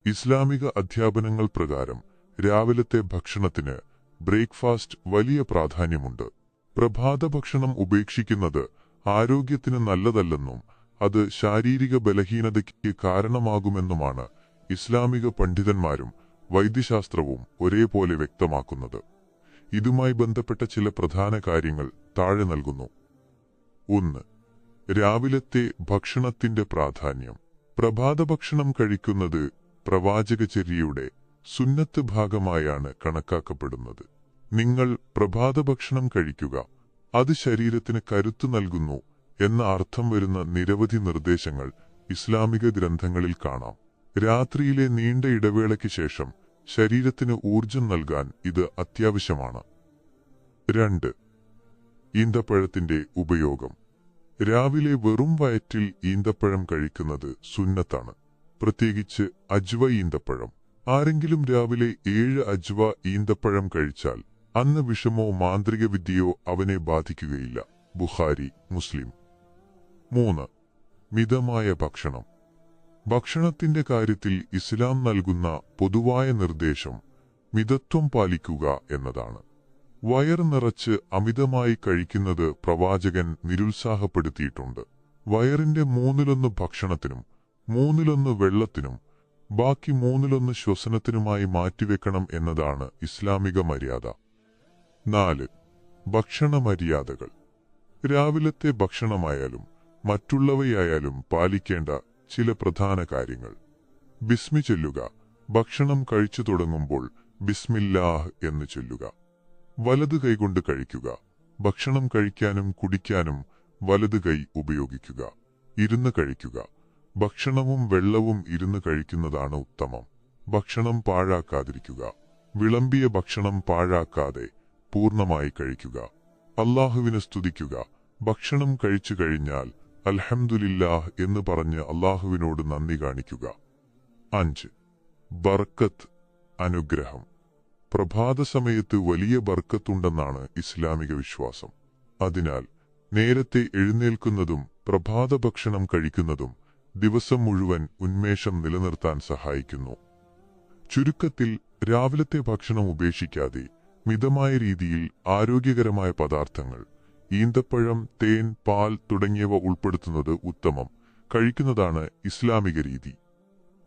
ഇസ്ലാമിക അധ്യാപനങ്ങൾ പ്രകാരം രാവിലത്തെ ഭക്ഷണത്തിന് ബ്രേക്ക്ഫാസ്റ്റ് വലിയ പ്രാധാന്യമുണ്ട്. പ്രഭാത ഭക്ഷണം ഉപേക്ഷിക്കുന്നത് ആരോഗ്യത്തിന് നല്ലതല്ലെന്നും അത് ശാരീരിക ബലഹീനതയ്ക്ക് കാരണമാകുമെന്നുമാണ് ഇസ്ലാമിക പണ്ഡിതന്മാരും വൈദ്യശാസ്ത്രവും ഒരേപോലെ വ്യക്തമാക്കുന്നത്. ഇതുമായി ബന്ധപ്പെട്ട ചില പ്രധാന കാര്യങ്ങൾ താഴെ നൽകുന്നു. 1. രാവിലത്തെ ഭക്ഷണത്തിന്റെ പ്രാധാന്യം. പ്രഭാതഭക്ഷണം കഴിക്കുന്നത് പ്രവാചകചര്യയുടെ സുന്നത്ത് ഭാഗമായാണ് കണക്കാക്കപ്പെടുന്നത്. നിങ്ങൾ പ്രഭാതഭക്ഷണം കഴിക്കുക, അത് ശരീരത്തിന് കരുത്തു നൽകുന്നു എന്ന അർത്ഥം വരുന്ന നിരവധി നിർദ്ദേശങ്ങൾ ഇസ്ലാമിക ഗ്രന്ഥങ്ങളിൽ കാണാം. രാത്രിയിലെ നീണ്ട ഇടവേളയ്ക്ക് ശേഷം ശരീരത്തിന് ഊർജം നൽകാൻ ഇത് അത്യാവശ്യമാണ്. 2. ഈന്തപ്പഴത്തിന്റെ ഉപയോഗം. രാവിലെ വെറും വയറ്റിൽ ഈന്തപ്പഴം കഴിക്കുന്നത് സുന്നത്താണ്, പ്രത്യേകിച്ച് അജ്വ ഈന്തപ്പഴം. ആരെങ്കിലും രാവിലെ 7 അജ്വ ഈന്തപ്പഴം കഴിച്ചാൽ അന്ന് വിഷമോ മാന്ത്രിക വിദ്യയോ അവനെ ബാധിക്കുകയില്ല. ബുഖാരി, മുസ്ലിം. 3. മിതമായ ഭക്ഷണം. ഭക്ഷണത്തിന്റെ കാര്യത്തിൽ ഇസ്ലാം നൽകുന്ന പൊതുവായ നിർദ്ദേശം മിതത്വം പാലിക്കുക എന്നതാണ്. വയർ നിറച്ച് അമിതമായി കഴിക്കുന്നത് പ്രവാചകൻ നിരുത്സാഹപ്പെടുത്തിയിട്ടുണ്ട്. വയറിന്റെ 1/3 ഭക്ഷണത്തിനും 1/3 വെള്ളത്തിനും ബാക്കി 1/3 ശ്വസനത്തിനുമായി മാറ്റിവെക്കണം എന്നതാണ് ഇസ്ലാമിക മര്യാദ. 4. ഭക്ഷണ മര്യാദകൾ. രാവിലത്തെ ഭക്ഷണമായാലും മറ്റുള്ളവയായാലും പാലിക്കേണ്ട ചില പ്രധാന കാര്യങ്ങൾ. ബിസ്മി ചൊല്ലുക. ഭക്ഷണം കഴിച്ചു തുടങ്ങുമ്പോൾ ബിസ്മില്ലാഹ് എന്ന് ചൊല്ലുക. വലത് കൈകൊണ്ട് കഴിക്കുക. ഭക്ഷണം കഴിക്കാനും കുടിക്കാനും വലത് കൈ ഉപയോഗിക്കുക. ഇരുന്ന് കഴിക്കുക. ഭക്ഷണവും വെള്ളവും ഇരുന്ന് കഴിക്കുന്നതാണ് ഉത്തമം. ഭക്ഷണം പാഴാക്കാതിരിക്കുക. വിളമ്പിയ ഭക്ഷണം പാഴാക്കാതെ പൂർണ്ണമായി കഴിക്കുക. അല്ലാഹുവിനെ സ്തുതിക്കുക. ഭക്ഷണം കഴിച്ചു കഴിഞ്ഞാൽ അൽഹംദുലില്ലാഹ് എന്ന് പറഞ്ഞ് അല്ലാഹുവിനോട് നന്ദി കാണിക്കുക. 5. ബർക്കത്ത്, അനുഗ്രഹം. പ്രഭാത സമയത്ത് വലിയ ബർക്കത്തുണ്ടെന്നാണ് ഇസ്ലാമിക വിശ്വാസം. അതിനാൽ നേരത്തെ എഴുന്നേൽക്കുന്നതും പ്രഭാത ഭക്ഷണം കഴിക്കുന്നതും ദിവസം മുഴുവൻ ഉന്മേഷം നിലനിർത്താൻ സഹായിക്കുന്നു. ചുരുക്കത്തിൽ, രാവിലത്തെ ഭക്ഷണം ഉപേക്ഷിക്കാതെ മിതമായ രീതിയിൽ ആരോഗ്യകരമായ പദാർത്ഥങ്ങൾ, ഈന്തപ്പഴം, തേൻ, പാൽ തുടങ്ങിയവ ഉൾപ്പെടുത്തുന്നത് ഉത്തമം കഴിക്കുന്നതാണ് ഇസ്ലാമിക രീതി.